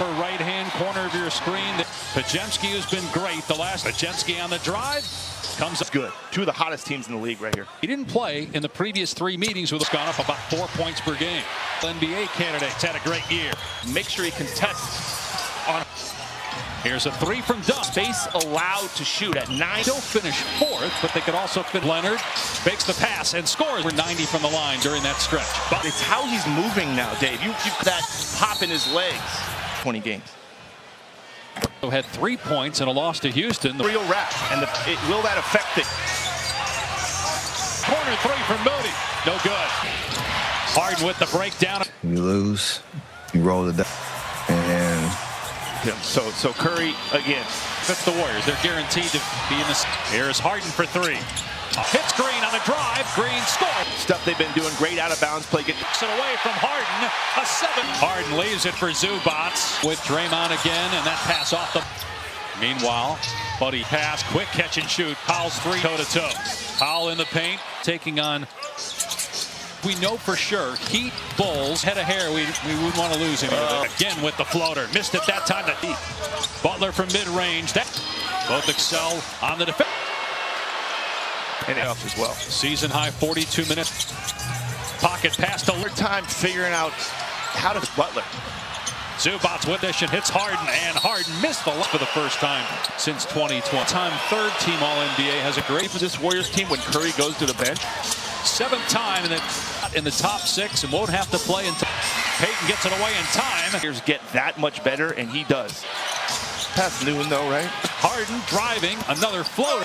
upper right-hand corner of your screen. Pajemski has been great. The last Pajemski on the drive comes up good. Two of the hottest teams in the league right here. He didn't play in the previous 3 meetings. With gone up about 4 points per game. NBA candidates had a great year. Make sure he contests on. Here's a 3 from Dunn. Space allowed to shoot at 9. Still finish 4th, but they could also fit. Leonard fakes the pass and scores. We're 90 from the line during that stretch. But it's how he's moving now, Dave. You that pop in his legs. 20 games. So had 3 points and a loss to Houston. The real rap, and will that affect it? Corner 3 from Moody. No good. Harden with the breakdown. You lose, you roll the dice, and so Curry again. That's the Warriors. They're guaranteed to be in this. Here's Harden for 3. Hits Green on the drive. Green scores. Stuff they've been doing great out of bounds play. Gets it away from Harden. A 7. Harden leaves it for Zubac with Draymond again, and that pass off the. Meanwhile, Buddy pass, quick catch and shoot. Powell's 3 toe-to-toe. Powell in the paint, taking on. We know for sure, Heat, Bulls, head of hair, we wouldn't want to lose him. Again with the floater. Missed it that time. Butler from mid-range. Both excel on the defense. And else as well. Season high 42 minutes. Pocket pass to time figuring out how to Butler. Zubac with this and hits Harden, and Harden missed the look for the first time since 2020. Time 3rd team All-NBA has a great for this Warriors team when Curry goes to the bench. 7th time in the top 6 and won't have to play until Payton gets it away in time. Players get that much better, and he does. Past noon though, right? Harden driving, another floater.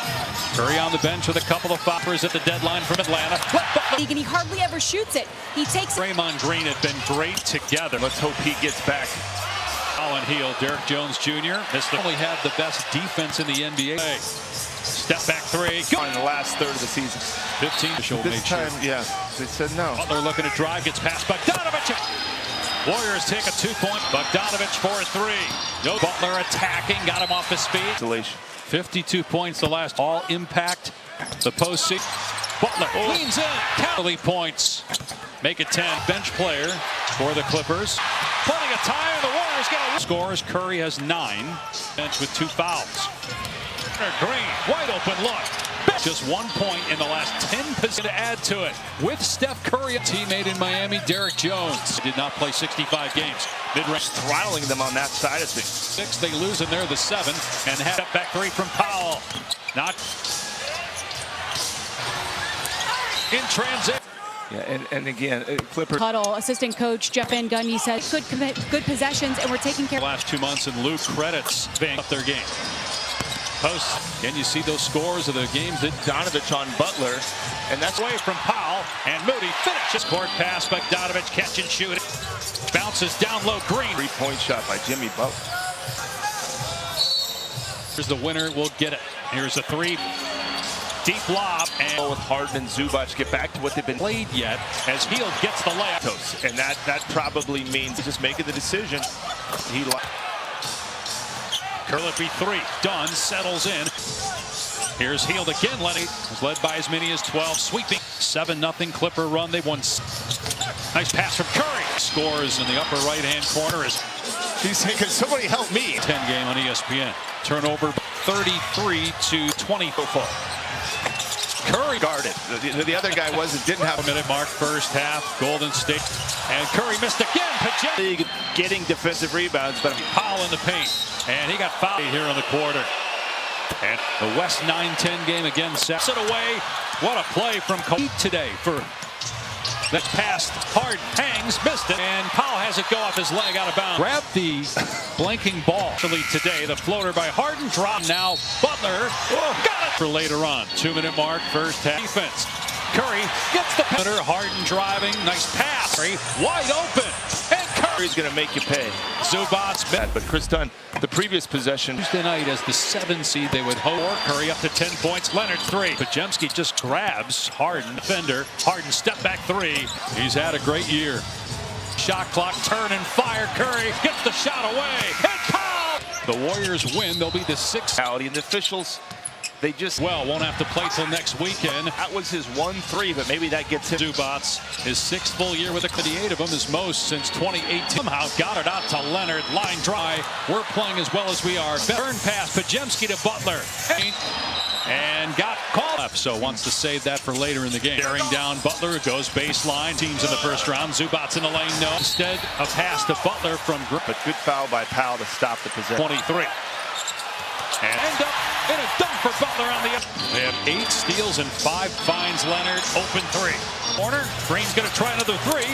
Curry on the bench with a couple of foppers at the deadline from Atlanta. And he hardly ever shoots it. He takes. Draymond Green have been great together. Let's hope he gets back. Allen Heel, Derek Jones Jr. Only have the best defense in the NBA. Step back 3. In the last third of the season. 15. This time, yeah, they said no. Butler looking to drive, gets past Bogdanovich. Warriors take a 2-point. Bogdanovich for 3. No. Butler attacking, got him off his feet. 52 points the last. All impact the postseason. Butler leans in. Counterly points. Make it 10. Bench player for the Clippers. Plenty of time. The Warriors get a scores. Curry has 9. Bench with 2 fouls. Green, wide open look. Just 1 point in the last 10 possessions to add to it. With Steph Curry, a teammate in Miami, Derek Jones. Did not play 65 games. Mid-range throttling them on that side of things. 6, they lose, and they're the 7. And had step back 3 from Powell. Not in transit. Yeah, and again, Clippers. Huddle assistant coach Jeff Van Gundy said good possessions, and we're taking care. The last 2 months, and Luke credits being up their game. Post. Can you see those scores of the games that Donovich on Butler, and that's away from Powell, and Moody finishes. Court pass, Bogdanovich catch and shoot. Bounces down low. Green. 3-point shot by Jimmy Butler. Here's the winner. We'll get it. Here's a 3. Deep lob, and with Harden and Zubac get back to what they've been played yet as Hield gets the layup. And that probably means he's just making the decision. Curlippy 3. Dunn settles in. Here's Hield again. Lenny was led by as many as 12. Sweeping 7-0 Clipper run. They won. Nice pass from Curry. Scores in the upper right-hand corner. He's saying, "Can somebody help me?" 10 game on ESPN. Turnover 33-20 so far. Curry guarded. The other guy didn't have a minute mark first half. Golden State. And Curry missed again. Getting defensive rebounds, but Powell in the paint. And he got fouled here in the quarter. And the West 9-10 game again sets it away. What a play from Kobe today for that pass. Harden hangs, missed it, and Powell has it go off his leg out of bounds. Grab the blanking ball. Actually today, the floater by Harden dropped. Now Butler got it for later on. 2-minute mark, first half defense. Curry gets the punter. Harden driving, nice pass. Curry wide open, and Curry's going to make you pay. Zubac, but Chris Dunn, the previous possession. Tuesday night as the 7 seed, they would hope. Curry up to 10 points. Leonard 3. Pajemski just grabs Harden. Defender. Harden step back 3. He's had a great year. Shot clock, turn and fire. Curry gets the shot away. And Powell. The Warriors win. They'll be the 6th. And the officials They just won't have to play till next weekend. that was his 1-3, but maybe that gets him. Zubats, his 6th full year with the 8 of them, his most since 2018. Somehow got it out to Leonard, line dry. We're playing as well as we are. Turn pass, Pajemski to Butler. And got called up, so wants to save that for later in the game. Bearing down Butler, goes baseline. Teams in the first round. Zubats in the lane, no. Instead, a pass to Butler from Grip. But good foul by Powell to stop the possession. 23. And end up in a dunk for Butler on the other. They have 8 steals and 5 finds Leonard. Open 3. Corner. Green's going to try another 3.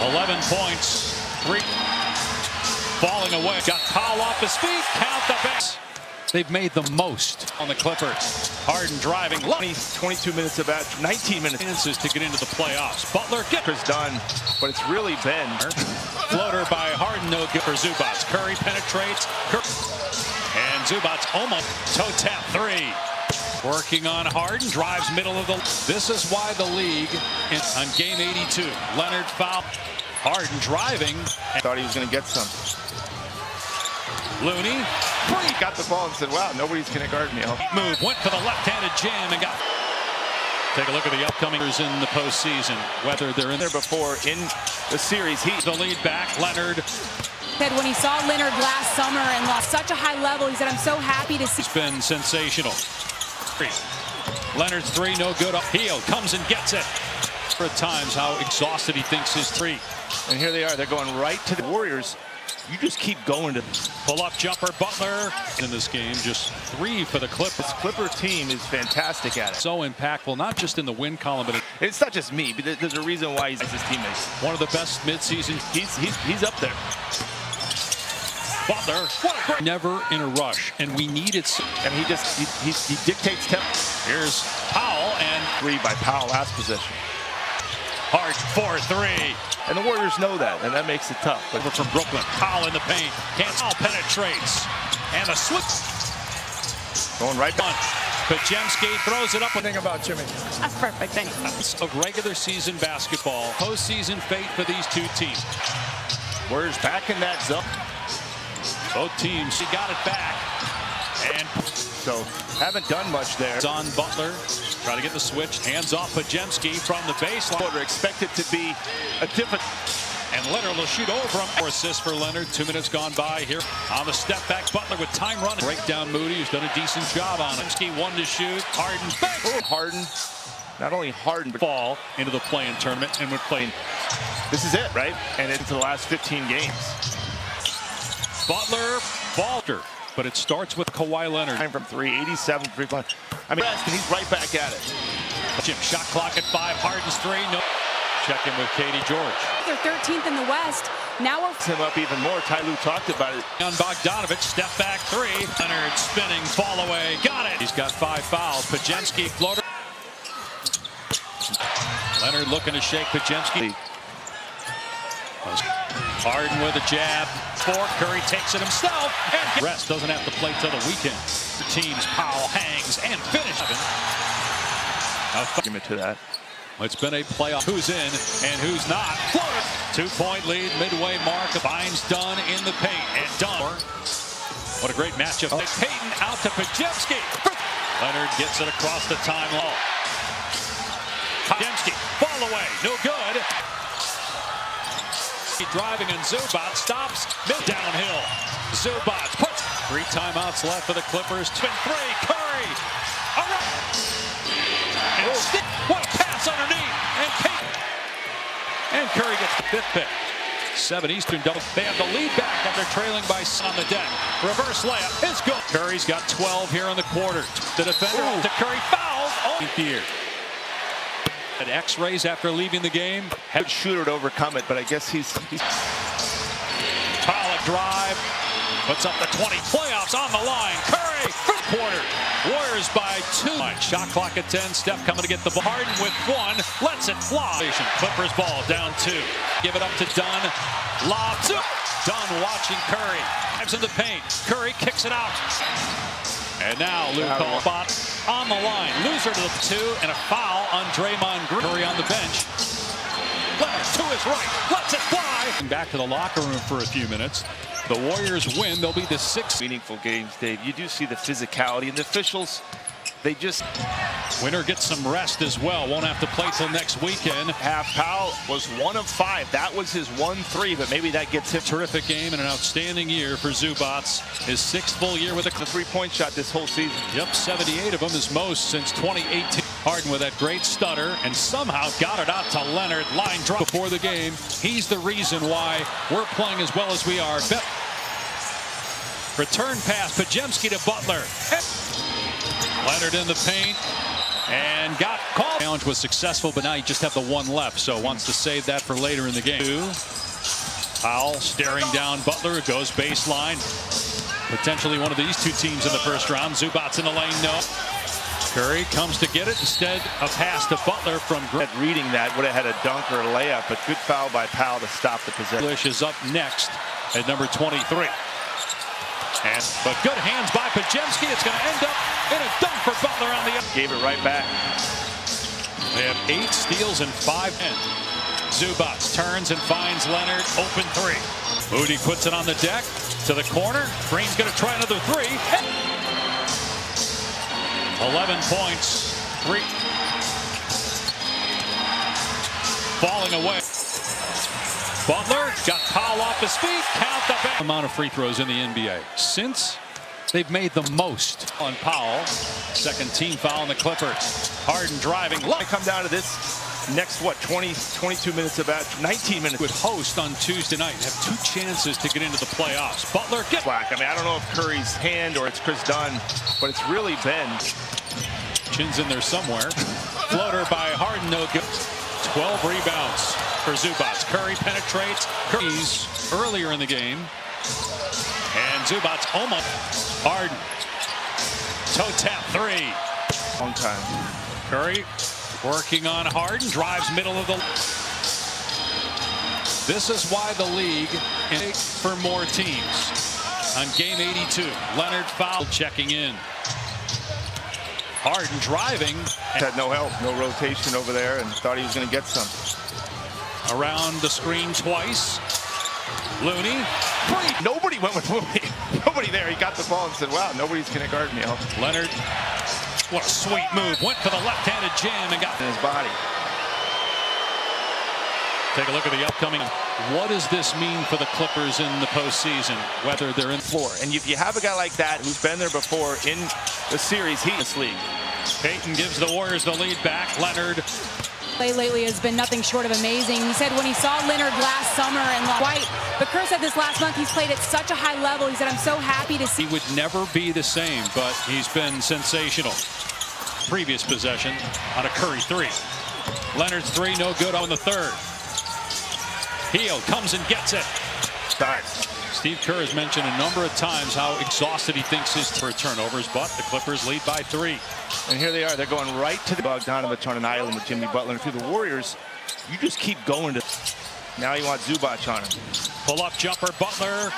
11 points. 3. Falling away. Got Powell off his feet. Count the best. They've made the most on the Clippers. Harden driving. 22 minutes of 19 minutes. Chances to get into the playoffs. Butler gets done, but it's really been. Floater by Harden, no good for Zubats. Curry penetrates. And Zubats almost toe tap 3. Working on Harden, drives middle of the. This is why the league on game 82. Leonard foul. Harden driving. I thought he was going to get some. Looney. He got the ball and said, wow, nobody's going to guard me. Move, went for the left-handed jam and got. Take a look at the upcomers in the postseason. Whether they're in there before in the series, he's the lead back. Leonard. Said when he saw Leonard last summer and lost such a high level, he said, I'm so happy to see. It's been sensational. Leonard's 3, no good. Heel comes and gets it. At times, how exhausted he thinks his 3. And here they are. They're going right to the Warriors. You just keep going to pull-up jumper. Butler in this game, just 3 for the Clippers. This Clipper team is fantastic at it. So impactful, not just in the win column, but it's not just me. But there's a reason why he's his teammates. One of the best midseason. He's up there. Butler, what a great. Never in a rush, and we need it. And he dictates tempo. Here's Powell and 3 by Powell last possession. Hard 4-3. And the Warriors know that, and that makes it tough. But over from Brooklyn, Powell in the paint. Powell penetrates. And a switch. Going right back. Pajemski throws it up. Thing about Jimmy. That's perfect, thanks. Of regular season basketball, postseason fate for these 2 teams. Warriors back in that zone. Both teams, he got it back. And so haven't done much there. It's on Butler. Try to get the switch. Hands off Pajemski from the baseline. Expected to be a different. And Leonard will shoot over him. 4 assists for Leonard. 2 minutes gone by here. On the step back, Butler with time running. Break down Moody, who's done a decent job on it. Pajemski 1 to shoot. Harden back. Harden, not only Harden, but fall into the play-in tournament. And we're playing. This is it, right? And into the last 15 games. Butler, Falter. But it starts with Kawhi Leonard. Time from 3, 87 3-point. I mean, and he's right back at it. Jim, shot clock at 5. Harden's 3. No. Check in with Katie George. They're 13th in the West. Now we're him up even more. Ty Lue talked about it. On Bogdanovich, step back 3. Leonard spinning, fall away, got it. He's got 5 fouls. Pajemski floater. Leonard looking to shake Pajemski. Harden with a jab. 4. Curry takes it himself. And rest doesn't have to play till the weekend. The team's Powell hangs and finishes. Give it to that. It's been a playoff. Who's in and who's not. Floater. 2-point lead, midway mark. Vines done in the paint. And done. What a great matchup. Payton out to Pajemski. Leonard gets it across the timeline. Pajemski, fall away. No good. Driving and Zubats stops mid downhill. Zubats puts 3 timeouts left for the Clippers. Twin 3. Curry. And what a pass underneath. And Payton. And Curry gets the 5th pick. 7 Eastern double. They have the lead back after trailing by on the deck. Reverse layup is good. Curry's got 12 here in the quarter. The defender to Curry fouls. Here. At X-rays after leaving the game. Good shooter to overcome it, but I guess he's Pollock drive. Puts up the 20. Playoffs on the line. Curry for the quarter. Warriors by 2. Shot clock at 10. Steph coming to get the ball. Harden with 1. Lets it fly. Clippers ball down 2. Give it up to Dunn. Lobs. Dunn watching Curry. Dives in the paint. Curry kicks it out. And now Lou calls spot on the line. Loser to the 2 and a foul on Draymond Green. Curry on the bench. Leonard to his right. Lets it fly. Back to the locker room for a few minutes. The Warriors win. They'll be the 6th. Meaningful games, Dave. You do see the physicality, and the officials They just... Winner gets some rest as well. Won't have to play till next weekend. Powell was 1 of 5. That was his 1-3, but maybe that gets him. Terrific game and an outstanding year for Zubats. His 6th full year with The 3-point shot this whole season. Yep, 78 of them, his most since 2018. Harden with that great stutter and somehow got it out to Leonard. Line drop before the game. He's the reason why we're playing as well as we are. Return pass, Pajemski to Butler. Leonard in the paint and got called. Challenge was successful, but now you just have the one left, so wants to save that for later in the game. Powell staring down Butler, goes baseline. Potentially one of these two teams in the first round. Zubats in the lane, no. Curry comes to get it. Instead, a pass to Butler from Reading that would have had a dunk or a layup, but good foul by Powell to stop the possession. English is up next at number 23. But good hands by Pajemski. It's going to end up in a dunk for Butler on the up. Gave it right back. They have 8 steals and 5 in. Zubats turns and finds Leonard. Open 3. Moody puts it on the deck to the corner. Green's going to try another 3. 11 points. 3. Falling away. Butler got Powell off his feet. Count the back. Amount of free throws in the NBA since they've made the most on Powell. Second team foul on the Clippers. Harden driving. I come down to this next 22 minutes, about 19 minutes. Would host on Tuesday night. Have 2 chances to get into the playoffs. Butler get black. I mean, I don't know if Curry's hand or it's Chris Dunn, but it's really been. Chin's in there somewhere. Floater by Harden, no good. 12 rebounds for Zubats. Curry penetrates. Curry's earlier in the game. And Zubats almost. Harden. Toe tap 3. Long time. Curry working on Harden. Drives middle of the. This is why the league is for more teams. On game 82, Leonard foul checking in. Harden driving. Had no help, no rotation over there, and thought he was going to get some. Around the screen twice. Looney. Nobody went with Looney. Nobody there. He got the ball and said, wow, nobody's going to guard me. Leonard, what a sweet move. Went for the left-handed jam and got in his body. Take a look at the upcoming. What does this mean for the Clippers in the postseason, whether they're in floor? And if you have a guy like that who's been there before in the series, he's in this league. Payton gives the Warriors the lead back. Leonard. Play lately has been nothing short of amazing. He said when he saw Leonard last summer and White, but Kerr said this last month he's played at such a high level. He said, I'm so happy to see. He would never be the same, but he's been sensational. Previous possession on a Curry 3. Leonard's 3, no good on the 3rd. Heel comes and gets it. Steve Kerr has mentioned a number of times how exhausted he thinks his turnovers, but the Clippers lead by 3. And here they are. They're going right to the Bogdanovich on an island with Jimmy Butler. And if you're the Warriors, you just keep going to. Now you want Zubac on him. Pull-up jumper, Butler. 1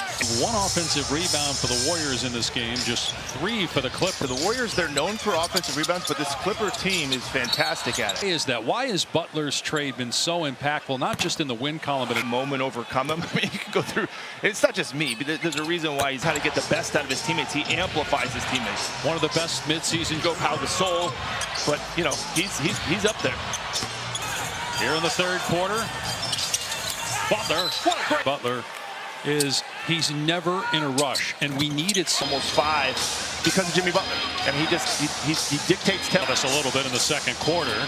offensive rebound for the Warriors in this game, just 3 for the Clippers. For the Warriors, they're known for offensive rebounds, but this Clipper team is fantastic at it. Why has Butler's trade been so impactful, not just in the win column, but a moment overcome him? I mean, you can go through. It's not just me, but there's a reason why he's had to get the best out of his teammates. He amplifies his teaammates. One of the best midseason. Go Pau Gasol, but you know he's up there. Here in the 3rd quarter. Butler, what a great Butler he's never in a rush, and we need it almost 5 because of Jimmy Butler, and he dictates tempo. Us a little bit in the 2nd quarter.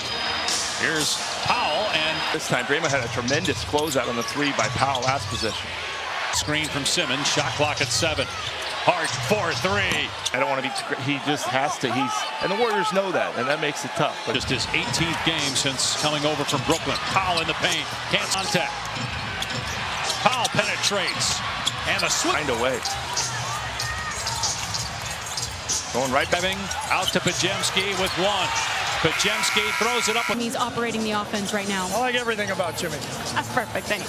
Here's Powell, and this time Draymond had a tremendous closeout on the 3 by Powell last possession. Screen from Simmons, shot clock at 7. Hard 4-3. I don't want to be. He just has to. And the Warriors know that, and that makes it tough. But just his 18th game since coming over from Brooklyn. Powell in the paint, can't contact. Powell penetrates, and the swing. Find a way. Going right back. Out to Pajemski with 1. Pajemski throws it up. He's operating the offense right now. I like everything about Jimmy. That's perfect, thanks.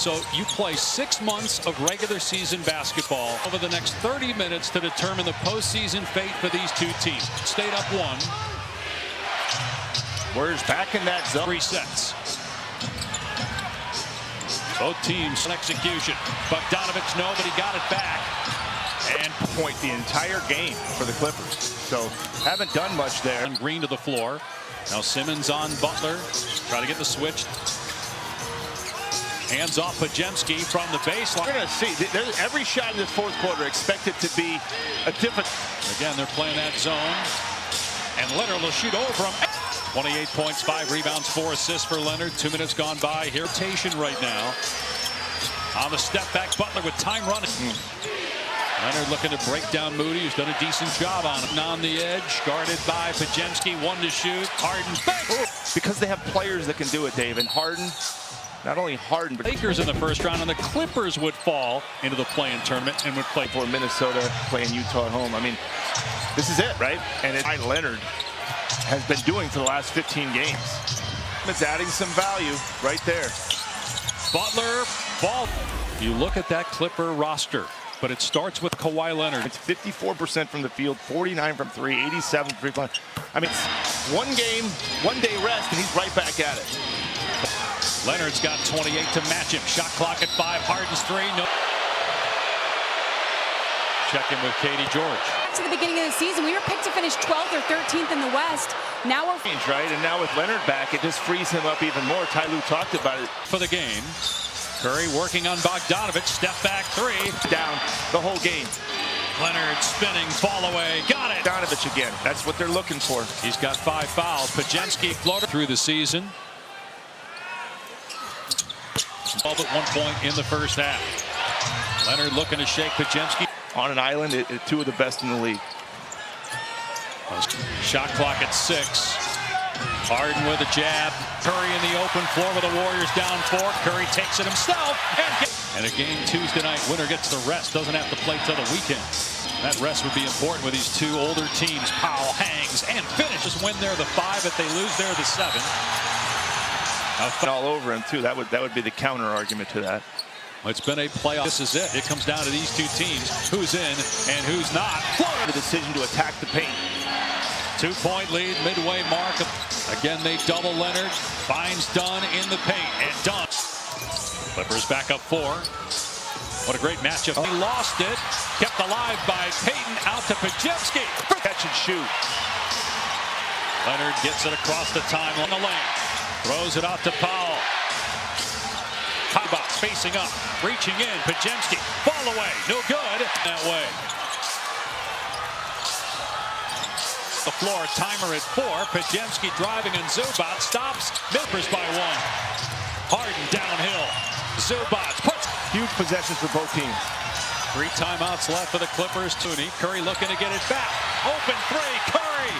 So you play 6 months of regular season basketball over the next 30 minutes to determine the postseason fate for these 2 teams. Stayed up 1. Warriors back in that zone. 3 sets. Both teams execution. Bogdanovich, no, but he got it back. And point the entire game for the Clippers. so haven't done much there. Green to the floor. Now Simmons on Butler. Try to get the switch. Hands off Pajemski from the baseline. We're going to see. Every shot in this fourth quarter expected to be a different. Again, they're playing that zone. And Leonard will shoot over him. 28 points, 5 rebounds, 4 assists for Leonard. 2 minutes gone by here. Rotation right now. On the step back, Butler with time running. Leonard looking to break down Moody, who's done a decent job on him. On the edge, guarded by Pajemski, 1 to shoot. Harden, bang! Because they have players that can do it, Dave. And Harden, not only Harden, but Lakers in the first round, and the Clippers would fall into the play-in tournament and would play for Minnesota, playing Utah at home. I mean, this is it, right? And it's Leonard has been doing for the last 15 games. It's adding some value right there. Butler, ball. You look at that Clipper roster, but it starts with Kawhi Leonard. It's 54% from the field, 49 from 3, 87 from 3. I mean, it's 1 game, 1 day rest, and he's right back at it. Leonard's got 28 to match him. Shot clock at 5. Harden's 3. No. Check in with Katie George. To the beginning of the season, we were picked to finish 12th or 13th in the West. Now we're right, and now with Leonard back, it just frees him up even more. Ty Lue talked about it for the game. Curry working on Bogdanovich. Step back 3. Down the whole game. Leonard spinning, fall away. Got it. Bogdanovich again. That's what they're looking for. He's got 5 fouls. Pajemski floated through the season. 12 at 1 point in the first half. Leonard looking to shake Pajemski. On an island, 2 of the best in the league. Shot clock at 6. Harden with a jab. Curry in the open floor with the Warriors down 4. Curry takes it himself. And a game Tuesday night. Winner gets the rest. Doesn't have to play till the weekend. That rest would be important with these 2 older teams. Powell hangs and finishes. When they're the 5, if they lose, they're the 7. All over him, too. That would be the counter argument to that. It's been a playoff. This is it. It comes down to these 2 teams. Who's in and who's not. The decision to attack the paint. 2-point lead, midway mark. Again, they double Leonard. Finds Dunn in the paint. And Dunn. Clippers back up 4. What a great matchup. He lost it. Kept alive by Payton. Out to Pajemski. Catch and shoot. Leonard gets it across the timeline. On the lane. Throws it out to Powell. High box facing up. Reaching in. Pajemski. Fall away. No good. That way. The floor. Timer at 4. Pajemski driving and Zubac stops. Clippers by 1. Harden downhill. Zubac puts. Huge possessions for both teams. 3 timeouts left for the Clippers. Tooney. Curry looking to get it back. Open 3. Curry.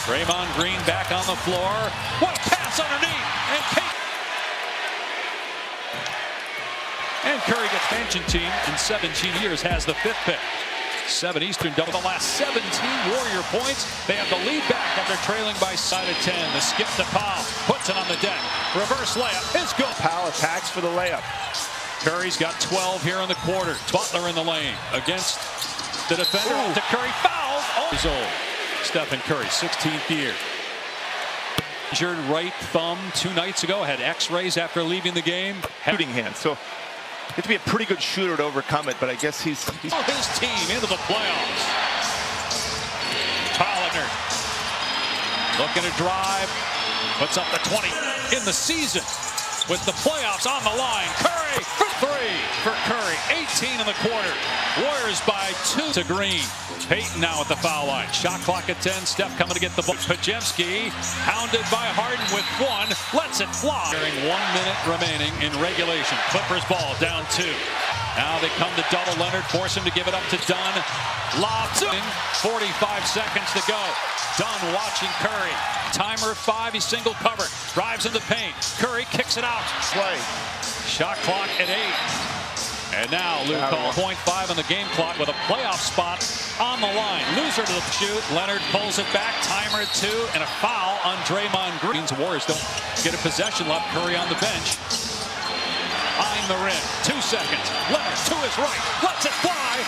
Draymond Green back on the floor. What a pass underneath. And Curry gets pension team in 17 years, has the 5th pick. 7 Eastern double. The last 17 Warrior points. They have the lead back after trailing by side of 10. The skip to Powell. Puts it on the deck. Reverse layup. It's good. Powell attacks for the layup. Curry's got 12 here in the quarter. Butler in the lane against the defender. To Curry. Fouls. He's old. Stephen Curry, 16th year. Injured right thumb 2 nights ago. Had x-rays after leaving the game. Shooting hand. So you have to be a pretty good shooter to overcome it, but I guess he's his team into the playoffs. Leonard looking to drive. Puts up the 20 in the season with the playoffs on the line. Curry for 3 for Curry. 18 in the quarter. Warriors by 2 to Green. Payton now at the foul line. Shot clock at 10. Steph coming to get the ball. Pajemski hounded by Harden with 1. Lets it fly. 1 minute remaining in regulation. Clippers ball down 2. Now they come to double Leonard. Force him to give it up to Dunn. Lobs in. 45 seconds to go. Dunn watching Curry. Timer at 5. He's single covered. Drives in the paint. Curry kicks it out. Play. Shot clock at 8. And now Lue calls 0.5 on the game clock with a playoff spot on the line. Loser to the shoot. Leonard pulls it back. Timer at 2 and a foul on Draymond Green. The Warriors don't get a possession left. Curry on the bench. Eyeing the rim. 2 seconds. Leonard to his right. Lets it fly.